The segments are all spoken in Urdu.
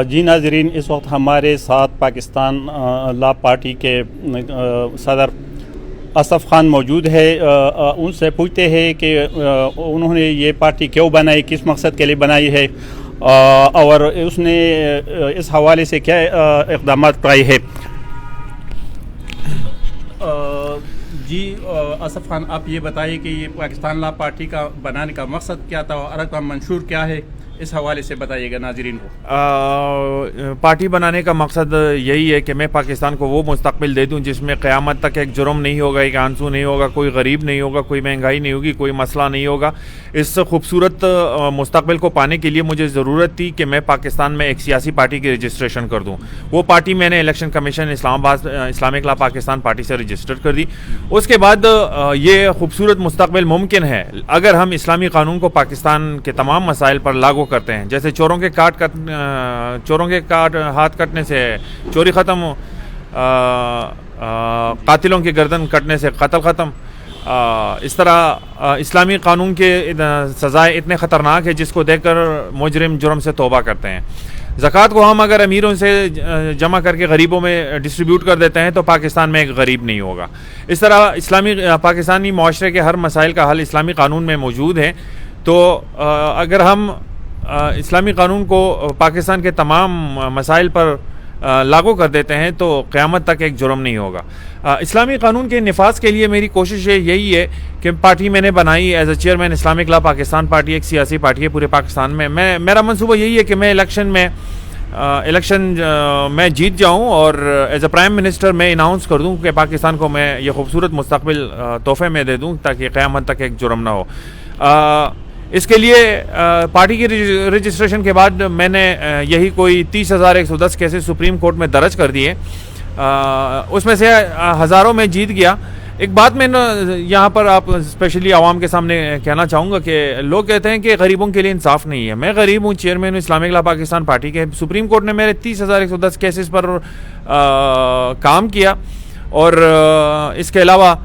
جی ناظرین، اس وقت ہمارے ساتھ پاکستان لا پارٹی کے صدر اصف خان موجود ہے۔ ان سے پوچھتے ہیں کہ انہوں نے یہ پارٹی کیوں بنائی، کس مقصد کے لیے بنائی ہے، اور اس نے اس حوالے سے کیا اقدامات اٹھائے ہیں۔ جی اصف خان، آپ یہ بتائیے کہ یہ پاکستان لا پارٹی کا بنانے کا مقصد کیا تھا اور ارکان منشور کیا ہے، اس حوالے سے بتائیے گا ناظرین کو۔ پارٹی بنانے کا مقصد یہی ہے کہ میں پاکستان کو وہ مستقبل دے دوں جس میں قیامت تک ایک جرم نہیں ہوگا، ایک آنسو نہیں ہوگا، کوئی غریب نہیں ہوگا، کوئی مہنگائی نہیں ہوگی، کوئی مسئلہ نہیں ہوگا۔ اس خوبصورت مستقبل کو پانے کے لیے مجھے ضرورت تھی کہ میں پاکستان میں ایک سیاسی پارٹی کی رجسٹریشن کر دوں۔ وہ پارٹی میں نے الیکشن کمیشن اسلام آباد اسلامک لا پاکستان پارٹی سے رجسٹر کر دی۔ اس کے بعد یہ خوبصورت مستقبل ممکن ہے اگر ہم اسلامی قانون کو پاکستان کے تمام مسائل پر لاگو کرتے ہیں، جیسے چوروں کے ہاتھ کٹنے سے چوری ختم، قاتلوں کی گردن کٹنے سے قتل ختم۔ اس طرح اسلامی قانون کے سزائیں اتنے خطرناک ہیں جس کو دیکھ کر مجرم جرم سے توبہ کرتے ہیں۔ زکوٰۃ کو ہم اگر امیروں سے جمع کر کے غریبوں میں ڈسٹریبیوٹ کر دیتے ہیں تو پاکستان میں ایک غریب نہیں ہوگا۔ اس طرح پاکستانی معاشرے کے ہر مسائل کا حل اسلامی قانون میں موجود ہے۔ تو اگر ہم اسلامی قانون کو پاکستان کے تمام مسائل پر لاگو کر دیتے ہیں تو قیامت تک ایک جرم نہیں ہوگا۔ اسلامی قانون کے نفاذ کے لیے میری کوشش یہی ہے کہ پارٹی میں نے بنائی as a chairman Islamic law Pakistan party, ایک سیاسی پارٹی ہے پورے پاکستان میں۔ میرا منصوبہ یہی ہے کہ میں الیکشن میں جیت جاؤں اور ایز اے پرائم منسٹر میں اناؤنس کر دوں کہ پاکستان کو میں یہ خوبصورت مستقبل تحفے میں دے دوں تاکہ قیامت تک ایک جرم نہ ہو۔ اس کے لیے پارٹی کی رجسٹریشن کے بعد میں نے یہی کوئی 30,110 کیسز سپریم کورٹ میں درج کر دیے، اس میں سے ہزاروں میں جیت گیا۔ ایک بات میں یہاں پر آپ اسپیشلی عوام کے سامنے کہنا چاہوں گا کہ لوگ کہتے ہیں کہ غریبوں کے لیے انصاف نہیں ہے۔ میں غریب ہوں، چیئرمین ہوں اسلامک لا پاکستان پارٹی کے۔ سپریم کورٹ نے میرے 30,110 کیسز پر کام کیا، اور اس کے علاوہ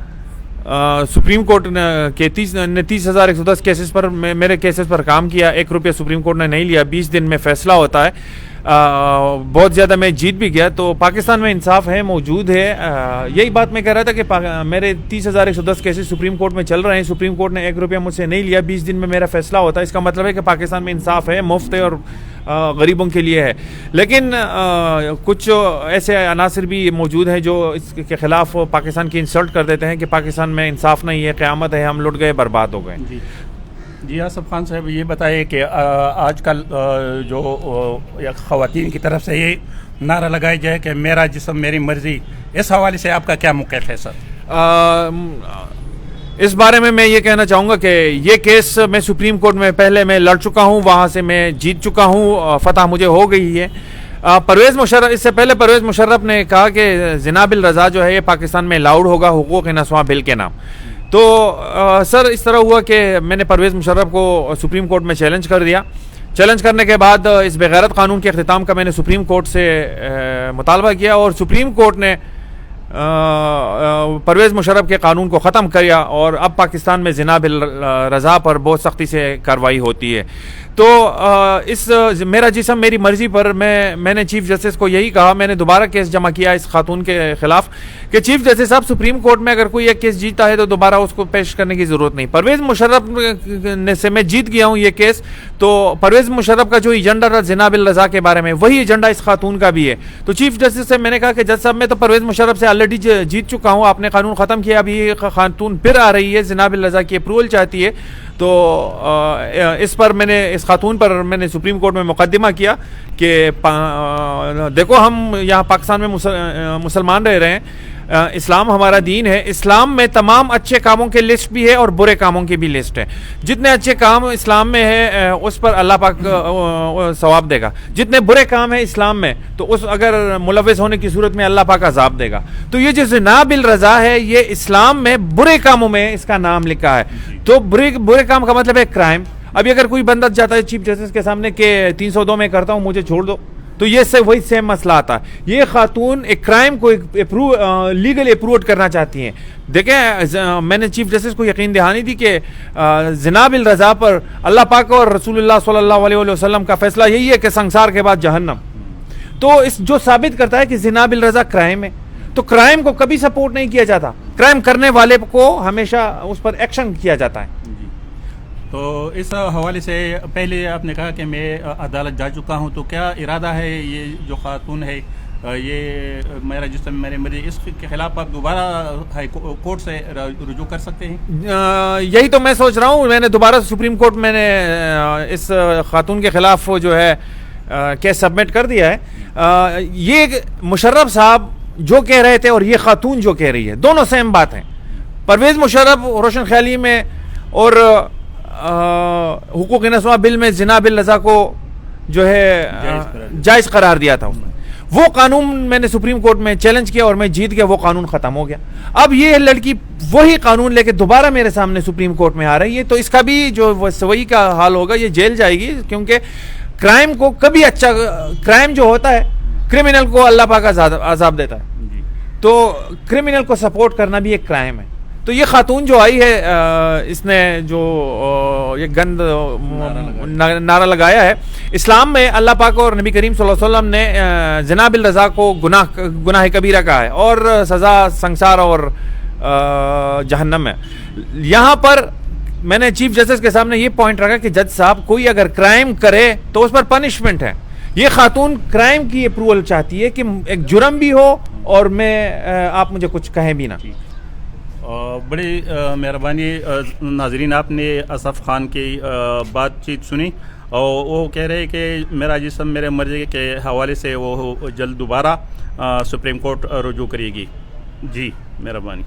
سپریم کورٹ نے 30,110 کیسز پر میرے کیسز پر کام کیا۔ 1 روپیہ سپریم کورٹ نے نہیں لیا، 20 دن میں فیصلہ ہوتا ہے۔ بہت زیادہ میں جیت بھی گیا، تو پاکستان میں انصاف ہے، موجود ہے۔ یہی بات میں کہہ رہا تھا کہ میرے 30,110 کیسز سپریم کورٹ میں چل رہے ہیں، سپریم کورٹ نے 1 روپیہ مجھ سے نہیں لیا، 20 دن میں میرا فیصلہ ہوتا ہے۔ اس کا مطلب ہے کہ پاکستان میں انصاف ہے، مفت ہے اور غریبوں کے لیے ہے۔ لیکن کچھ ایسے عناصر بھی موجود ہیں جو اس کے خلاف پاکستان کی انسلٹ کر دیتے ہیں کہ پاکستان میں انصاف نہیں ہے، قیامت ہے، ہم لٹ گئے، برباد ہو گئے۔ جی آصف خان صاحب، یہ بتائیے کہ آج کل جو خواتین کی طرف سے یہ نعرہ لگایا جائے کہ میرا جسم میری مرضی، اس حوالے سے آپ کا کیا موقف ہے سر؟ اس بارے میں یہ کہنا چاہوں گا کہ یہ کیس میں سپریم کورٹ میں پہلے میں لڑ چکا ہوں، وہاں سے میں جیت چکا ہوں، فتح مجھے ہو گئی ہے۔ پرویز مشرف، اس سے پہلے پرویز مشرف نے کہا کہ زنا بالرضا جو ہے یہ پاکستان میں لاؤڈ ہوگا حقوق نسواں بل کے نام۔ تو سر اس طرح ہوا کہ میں نے پرویز مشرف کو سپریم کورٹ میں چیلنج کر دیا۔ چیلنج کرنے کے بعد اس بغیرت قانون کے اختتام کا میں نے سپریم کورٹ سے مطالبہ کیا، اور سپریم کورٹ نے پرویز مشرف کے قانون کو ختم کیا، اور اب پاکستان میں زنا بالرضا پر بہت سختی سے کارروائی ہوتی ہے۔ تو اس میرا جسم میری مرضی پر میں نے چیف جسٹس کو یہی کہا، میں نے دوبارہ کیس جمع کیا اس خاتون کے خلاف کہ چیف جسٹس صاحب، سپریم کورٹ میں اگر کوئی ایک کیس جیتا ہے تو دوبارہ اس کو پیش کرنے کی ضرورت نہیں۔ پرویز مشرف سے میں جیت گیا ہوں یہ کیس، تو پرویز مشرف کا جو ایجنڈا تھا زنا بالرضا کے بارے میں، وہی ایجنڈا اس خاتون کا بھی ہے۔ تو چیف جسٹس سے میں نے کہا کہ جج صاحب، میں تو پرویز مشرف سے آلریڈی جیت چکا ہوں، آپ نے قانون ختم کیا، ابھی یہ خاتون پھر آ رہی ہے، زنا بالرضا کی اپروول چاہتی ہے۔ تو اس خاتون پر میں نے سپریم کورٹ میں مقدمہ کیا کہ دیکھو، ہم یہاں پاکستان میں مسلمان رہ رہے ہیں، اسلام ہمارا دین ہے، اسلام میں تمام اچھے کاموں کے لسٹ بھی ہے اور برے کاموں کی بھی لسٹ ہے۔ جتنے اچھے کام اسلام میں ہے اس پر اللہ پاک ثواب دے گا، جتنے برے کام ہیں اسلام میں تو اس اگر ملوث ہونے کی صورت میں اللہ پاک عذاب دے گا۔ تو یہ جو زنا بالرضا ہے یہ اسلام میں برے کاموں میں اس کا نام لکھا ہے۔ تو برے کام کا مطلب ہے کرائم۔ ابھی اگر کوئی بندہ جاتا ہے چیف جسٹس کے سامنے کہ 302 میں کرتا ہوں، مجھے چھوڑ دو، تو یہ سے وہی سیم مسئلہ آتا ہے. یہ خاتون ایک کرائم کو لیگلی اپروو کرنا چاہتی ہیں. دیکھیں میں نے چیف جسٹس کو یقین دہانی دی کہ زنا بالرضا پر اللہ پاک اور رسول اللہ صلی اللہ علیہ وسلم کا فیصلہ یہی ہے کہ سنسار کے بعد جہنم. تو اس جو ثابت کرتا ہے کہ زنا بالرضا کرائم ہے. تو کرائم کو کبھی سپورٹ نہیں کیا جاتا, کرائم کرنے والے کو ہمیشہ اس پر ایکشن کیا جاتا ہے. تو اس حوالے سے پہلے آپ نے کہا کہ میں عدالت جا چکا ہوں, تو کیا ارادہ ہے یہ جو خاتون ہے یہ میرا جسم میرے مرضی اس کے خلاف آپ دوبارہ ہائی کورٹ سے رجوع کر سکتے ہیں؟ یہی تو میں سوچ رہا ہوں. میں نے دوبارہ سپریم کورٹ میں نے اس خاتون کے خلاف جو ہے کیس سبمٹ کر دیا ہے. یہ مشرف صاحب جو کہہ رہے تھے اور یہ خاتون جو کہہ رہی ہے دونوں سیم بات ہیں. پرویز مشرف روشن خیالی میں اور حقوق نسواں بل میں زنا بالرضا کو جو ہے جائز قرار دیا تھا. اس میں وہ قانون میں نے سپریم کورٹ میں چیلنج کیا اور میں جیت گیا, وہ قانون ختم ہو گیا. اب یہ لڑکی وہی قانون لے کے دوبارہ میرے سامنے سپریم کورٹ میں آ رہی ہے, تو اس کا بھی جو سوئی کا حال ہوگا, یہ جیل جائے گی. کیونکہ کرائم کو کبھی اچھا, کرائم جو ہوتا ہے کرمنل کو اللہ پاک عذاب دیتا ہے, تو کرمنل کو سپورٹ کرنا بھی ایک کرائم ہے. تو یہ خاتون جو آئی ہے اس نے جو یہ گند نعرہ لگایا ہے, اسلام میں اللہ پاک اور نبی کریم صلی اللہ علیہ وسلم نے زنا بالرضا کو گناہ کبیرہ کہا ہے اور سزا سنسار اور جہنم ہے. یہاں پر میں نے چیف جسٹس کے سامنے یہ پوائنٹ رکھا کہ جج صاحب کوئی اگر کرائم کرے تو اس پر پنشمنٹ ہے. یہ خاتون کرائم کی اپروول چاہتی ہے کہ ایک جرم بھی ہو اور میں آپ مجھے کچھ کہیں بھی نہ. بڑی مہربانی ناظرین, آپ نے اصف خان کی بات چیت سنی, اور وہ کہہ رہے کہ میرا جسم میرے مرضی کے حوالے سے وہ جلد دوبارہ سپریم کورٹ رجوع کرے گی. جی مہربانی.